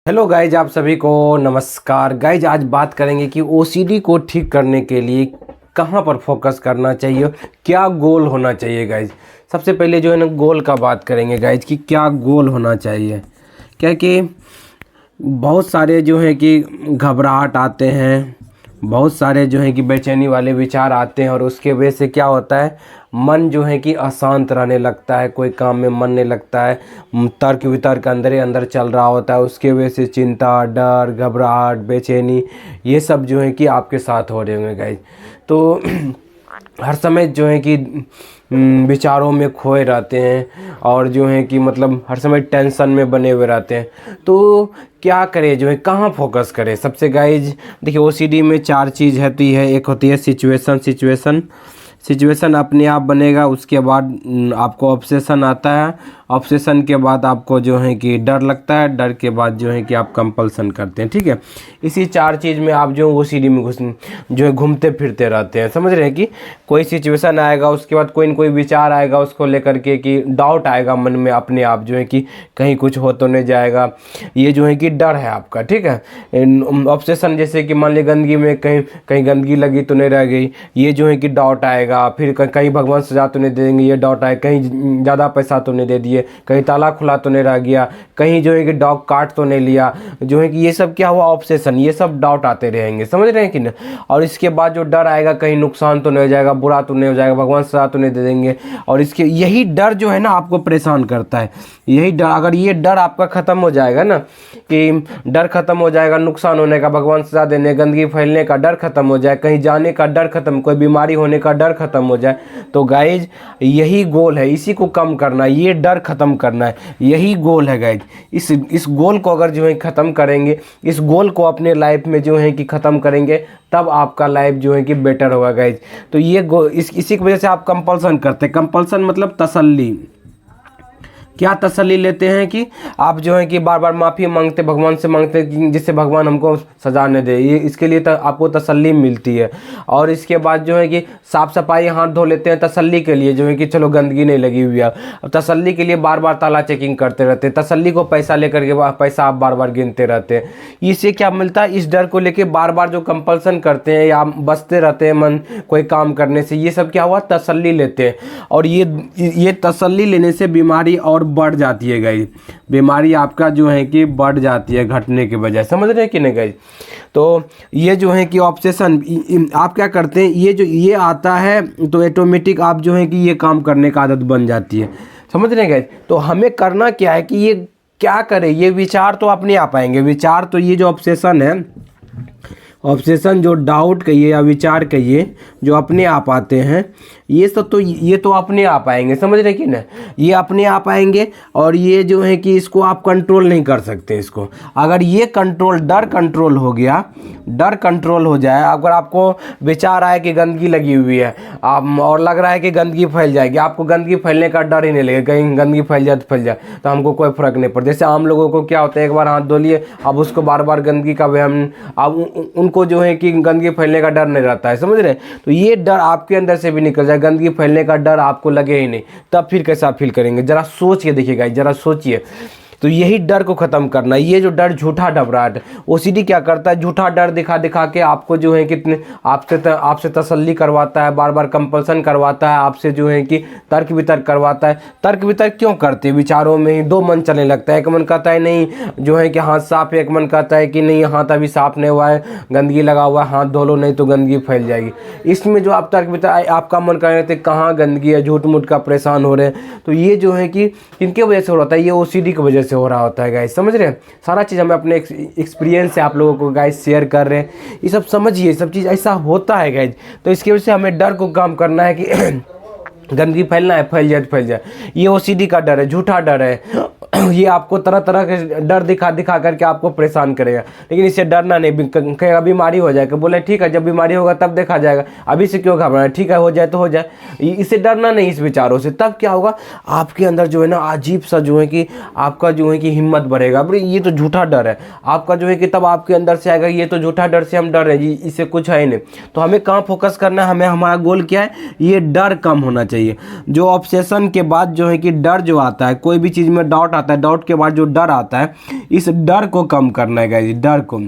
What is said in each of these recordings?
Hello guys, आप सभी को नमस्कार। गाइज आज बात करेंगे कि ओसीडी को ठीक करने के लिए कहाँ पर फोकस करना चाहिए, क्या गोल होना चाहिए। गाइज सबसे पहले जो है ना गोल का बात करेंगे गाइज कि क्या गोल होना चाहिए। क्या कि बहुत सारे जो है कि घबराहट आते हैं, बहुत सारे जो है कि बेचैनी वाले विचार आते हैं और उसके वजह से क्या होता है, मन जो है कि अशांत रहने लगता है, कोई काम में मन नहीं लगता है, तर्क वितर्क अंदर ही अंदर चल रहा होता है। उसके वजह से चिंता, डर, घबराहट, बेचैनी ये सब जो है कि आपके साथ हो रहे होंगे गाइज। तो हर समय जो है कि विचारों में खोए रहते हैं और जो है कि मतलब हर समय टेंशन में बने हुए रहते हैं। तो क्या करें, जो है कहाँ फोकस करें। सबसे गाइज देखिए, ओसीडी में 4 चीज़ होती है। एक होती है सिचुएशन अपने आप बनेगा। उसके बाद आपको ऑब्सेशन आता है, ऑब्सेशन के बाद आपको जो है कि डर लगता है, डर के बाद जो है कि आप कंपल्सन करते हैं। ठीक है, इसी 4 चीज़ में आप जो ओसीडी में जो है घूमते फिरते रहते हैं। समझ रहे हैं कि कोई सिचुएशन आएगा, उसके बाद कोई न कोई विचार आएगा उसको लेकर के कि डाउट आएगा मन में अपने आप, जो है कि कहीं कुछ हो तो नहीं जाएगा, ये जो है कि डर है आपका। ठीक है, ऑब्सेशन जैसे कि मान ली गंदगी में कहीं गंदगी लगी तो नहीं रह गई, ये जो है कि डाउट आएगा। फिर कहीं भगवान सजा तो नहीं दे देंगे, ये डाउट आए। कहीं ज़्यादा पैसा तो नहीं दे दिए, कहीं ताला खुला तो नहीं रह गया, कहीं जो है कि डॉग काट तो नहीं लिया, जो है कि ये सब क्या हुआ, ऑब्सेशन। ये सब डाउट आते रहेंगे, समझ रहे हैं कि ना। और इसके बाद जो डर आएगा, कहीं नुकसान तो नहीं हो जाएगा, बुरा तो नहीं हो जाएगा, भगवान सजा तो नहीं दे देंगे। और इसके यही डर जो है ना आपको परेशान करता है। यही डर, अगर ये डर आपका ख़त्म हो जाएगा ना, कि डर ख़त्म हो जाएगा नुकसान होने का, भगवान सजा देने, गंदगी फैलने का डर ख़त्म हो जाए, कहीं जाने का डर ख़त्म, कोई बीमारी होने का डर ख़त्म हो जाए, तो गाइज यही गोल है। इसी को कम करना है, ये डर ख़त्म करना है, यही गोल है गाइज। इस गोल को अगर जो है ख़त्म करेंगे, इस गोल को अपने लाइफ में जो है कि ख़त्म करेंगे, तब आपका लाइफ जो है कि बेटर होगा गाइज। तो ये इसी की वजह से आप कंपल्सन करते हैं। कंपल्सन मतलब तसल्ली। क्या तसल्ली लेते हैं कि आप जो है कि बार बार माफ़ी मांगते, भगवान से मांगते कि जिससे भगवान हमको सजा न दे, ये इसके लिए आपको तसल्ली मिलती है। और इसके बाद जो है कि साफ़ सफाई, हाथ धो लेते हैं तसल्ली के लिए, जो है कि चलो गंदगी नहीं लगी हुई है। अब तसल्ली के लिए बार बार ताला चेकिंग करते रहते हैं, तसल्ली को पैसा लेकर के पैसा आप बार बार गिनते रहते हैं। इससे क्या मिलता है, इस डर को लेके बार बार जो कंपल्सन करते हैं या बचते रहते हैं मन कोई काम करने से, ये सब क्या हुआ, तसल्ली लेते हैं। और ये तसल्ली लेने से बीमारी और बढ़ जाती है गाइस। बीमारी आपका जो है कि बढ़ जाती है घटने के बजाय, समझ रहे हैं कि नहीं गाइस। तो ये जो है कि ऑब्सेशन आप क्या करते हैं, ये आता है तो ऑटोमेटिक आप जो है कि ये काम करने का आदत बन जाती है, समझ रहे हैं गाइस। तो हमें करना क्या है कि ये क्या करें, ये विचार तो अपने आप आएंगे। विचार तो ये जो ऑब्सेशन है, ऑब्सेशन जो डाउट कहिए या विचार कहिए, जो अपने आप आते हैं, ये सब तो ये तो अपने आप आएंगे, समझ रहे कि ना। ये अपने आप आएंगे और ये जो है कि इसको आप कंट्रोल नहीं कर सकते। इसको अगर ये डर कंट्रोल हो गया, डर कंट्रोल हो जाए, अगर आपको विचार आए कि गंदगी लगी हुई है आप और लग रहा है कि गंदगी फैल जाएगी, आपको गंदगी फैलने का डर ही नहीं लगेगा, कहीं गंदगी फैल जाए तो हमको कोई फर्क नहीं पड़ता। जैसे आम लोगों को क्या होता है, एक बार हाथ धो लिए, अब उसको बार बार गंदगी का वहम, अब उनको जो है कि गंदगी फैलने का डर नहीं रहता है, समझ रहे। तो ये डर आपके अंदर से भी निकल जाए, गंदगी फैलने का डर आपको लगे ही नहीं, तब फिर कैसा फील करेंगे, जरा सोच के देखिएगा, जरा सोचिए। तो यही डर को ख़त्म करना है। ये जो डर, झूठा घबराहट, ओसीडी क्या करता है, झूठा डर दिखा दिखा के आपको जो है कितने आपसे तसल्ली करवाता है, बार बार कंपल्सन करवाता है आपसे, जो है कि तर्क वितर्क करवाता है। तर्क वितर्क क्यों करते हैं, विचारों में ही 2 मन चलने लगता है। एक मन कहता है नहीं जो है कि हाथ साफ है, एक मन कहता है कि नहीं हाथ अभी साफ नहीं हुआ है, गंदगी लगा हुआ है, हाथ धो लो नहीं तो गंदगी फैल जाएगी। इसमें जो आप तर्क वितर्क, आपका मन कर रहे थे कहाँ गंदगी है, झूठ मूठ का परेशान हो रहे हैं। तो ये जो है कि किनके वजह से हो रहा है, ये ओसीडी की वजह से हो रहा होता है गाइस, समझ रहे हैं। सारा चीज़ हमें अपने एक्सपीरियंस से आप लोगों को गाइस शेयर कर रहे हैं। ये सब समझिए, सब चीज़ ऐसा होता है गाइस। तो इसकी वजह से हमें डर को कम करना है कि गंदगी फैलना है, फैल जाए तो फैल जाए। ये ओसीडी का डर है, झूठा डर है। ये आपको तरह तरह के डर दिखा दिखा करके आपको परेशान करेगा। लेकिन इससे डरना नहीं, कहेगा बीमारी हो जाएगा, बोले ठीक है जब बीमारी होगा तब देखा जाएगा, अभी से क्यों घबराना, ठीक है हो जाए तो हो जाए। इससे डरना नहीं, इस विचारों से। तब क्या होगा, आपके अंदर जो है ना अजीब सा जो है कि आपका जो है कि हिम्मत बढ़ेगा। अरे ये तो झूठा डर है आपका, जो है कि तब आपके अंदर से आएगा ये तो झूठा डर से हम डर रहे हैं जी, इससे कुछ है ही नहीं। तो हमें कहाँ फोकस करना है, हमें हमारा गोल क्या है, ये डर कम होना चाहिए। चाहिए। जो ऑब्सेशन के बाद जो है कि डर जो आता है, कोई भी चीज़ में डाउट आता है, डाउट के बाद जो डर आता है, इस डर को कम करना है गाइस, डर को।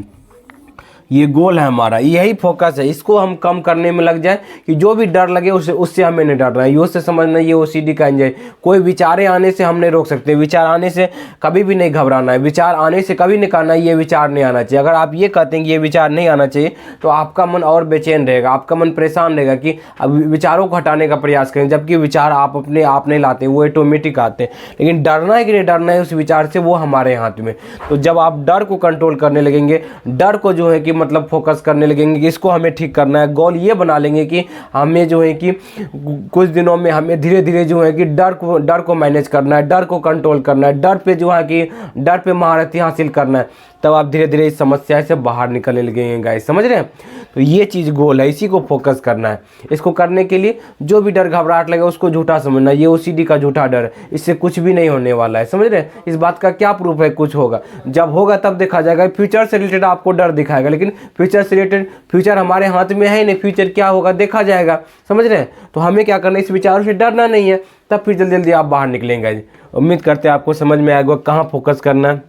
ये गोल है हमारा, यही फोकस है। इसको हम कम करने में लग जाए कि जो भी डर लगे उससे हमें नहीं डरना है। ये से समझना, ये ओसीडी का एंजाइटी। कोई विचारें आने से हम नहीं रोक सकते, विचार आने से कभी भी नहीं घबराना है, विचार आने से कभी नहीं कहना ये विचार नहीं आना चाहिए। अगर आप ये कहते हैं कि ये विचार नहीं आना चाहिए, तो आपका मन और बेचैन रहेगा, आपका मन परेशान रहेगा कि अब विचारों को हटाने का प्रयास करें, जबकि विचार आप अपने आप नहीं लाते, वो ऑटोमेटिक आते हैं। लेकिन डरना है कि नहीं डरना है उस विचार से, वो हमारे हाथ में। तो जब आप डर को कंट्रोल करने लगेंगे, डर को जो है कि मतलब फोकस करने लगेंगे कि इसको हमें ठीक करना है, गोल ये बना लेंगे कि हमें जो है कि कुछ दिनों में हमें धीरे धीरे जो है कि डर को मैनेज करना है, डर को कंट्रोल करना है, डर पे जो है कि डर पे महारत हासिल करना है, तब आप धीरे धीरे इस समस्या से बाहर निकलने लगेंगे गाइस, समझ रहे हैं। तो ये चीज़ गोल है, इसी को फोकस करना है। इसको करने के लिए जो भी डर घबराहट लगे उसको झूठा समझना, ये ओसीडी का झूठा डर है, इससे कुछ भी नहीं होने वाला है, समझ रहे हैं। इस बात का क्या प्रूफ है, कुछ होगा, जब होगा तब देखा जाएगा। फ्यूचर से रिलेटेड आपको डर दिखाएगा, लेकिन फ्यूचर से रिलेटेड, फ्यूचर हमारे हाथ में है नहीं, फ्यूचर क्या होगा देखा जाएगा, समझ रहे हैं। तो हमें क्या करना है, इस विचारों से डरना नहीं है, तब फिर जल्दी जल्दी आप बाहर निकलेंगे। उम्मीद करते हैं आपको समझ में आएगा कहाँ फोकस करना है।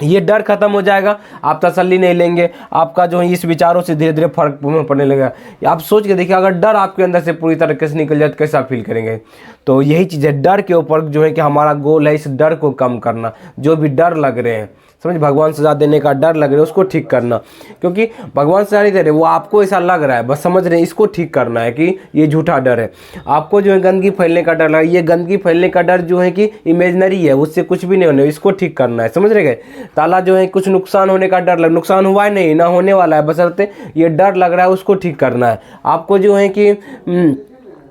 ये डर खत्म हो जाएगा, आप तसल्ली नहीं लेंगे, आपका जो है इस विचारों से धीरे धीरे फर्क पड़ने लगेगा। आप सोच के देखिए, अगर डर आपके अंदर से पूरी तरीके से निकल जाए तो कैसा फील करेंगे। तो यही चीज़ है, डर के ऊपर जो है कि हमारा गोल है इस डर को कम करना। जो भी डर लग रहे हैं, समझ, भगवान सजा देने का डर लग रहा है, उसको ठीक करना। क्योंकि भगवान सजा नहीं दे रहे, वो आपको ऐसा लग रहा है, बस समझ रहे हैं, इसको ठीक करना है कि ये झूठा डर है। आपको जो है गंदगी फैलने का डर लगा, ये गंदगी फैलने का डर जो है कि इमेजनरी है, उससे कुछ भी नहीं होने, इसको ठीक करना है, समझ रहे गए। ताला जो है कुछ नुकसान होने का डर लग, नुकसान हुआ है नहीं, ना होने वाला है, बशर्ते ये डर लग रहा है, उसको ठीक करना है। आपको जो है कि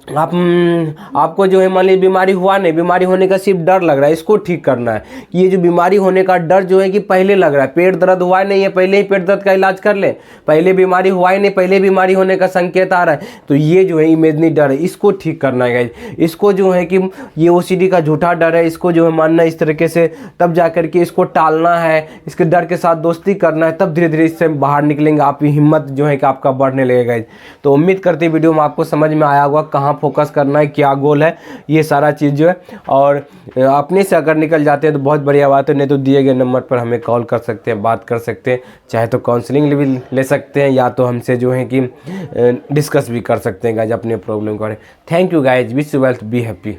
आपको जो है मान लीजिए बीमारी हुआ नहीं, बीमारी होने का सिर्फ डर लग रहा है, इसको ठीक करना है। ये जो बीमारी होने का डर जो है कि पहले लग रहा है, पेट दर्द हुआ नहीं है, पहले ही पेट दर्द का इलाज कर ले, पहले बीमारी हुआ ही नहीं, पहले बीमारी होने का संकेत आ रहा है, तो ये जो है इमेजनरी डर है, इसको ठीक करना है गाइस। इसको जो है कि ये ओसीडी का झूठा डर है, इसको जो है मानना इस तरीके से, तब जा करके इसको टालना है, इसके डर के साथ दोस्ती करना है, तब धीरे धीरे इससे बाहर निकलेंगे, आपकी हिम्मत जो है कि आपका बढ़ने लगेगा गाइस। तो उम्मीद करते हैं वीडियो में आपको समझ में आया होगा कहाँ फोकस करना है, क्या गोल है, ये सारा चीज़ जो है। और अपने से अगर निकल जाते हैं तो बहुत बढ़िया बात है, नहीं तो दिए गए नंबर पर हमें कॉल कर सकते हैं, बात कर सकते हैं, चाहे तो काउंसलिंग भी ले सकते हैं, या तो हमसे जो है कि डिस्कस भी कर सकते हैं गाइज अपने प्रॉब्लम के बारे में। Thank you guys, wish you wealth, be happy.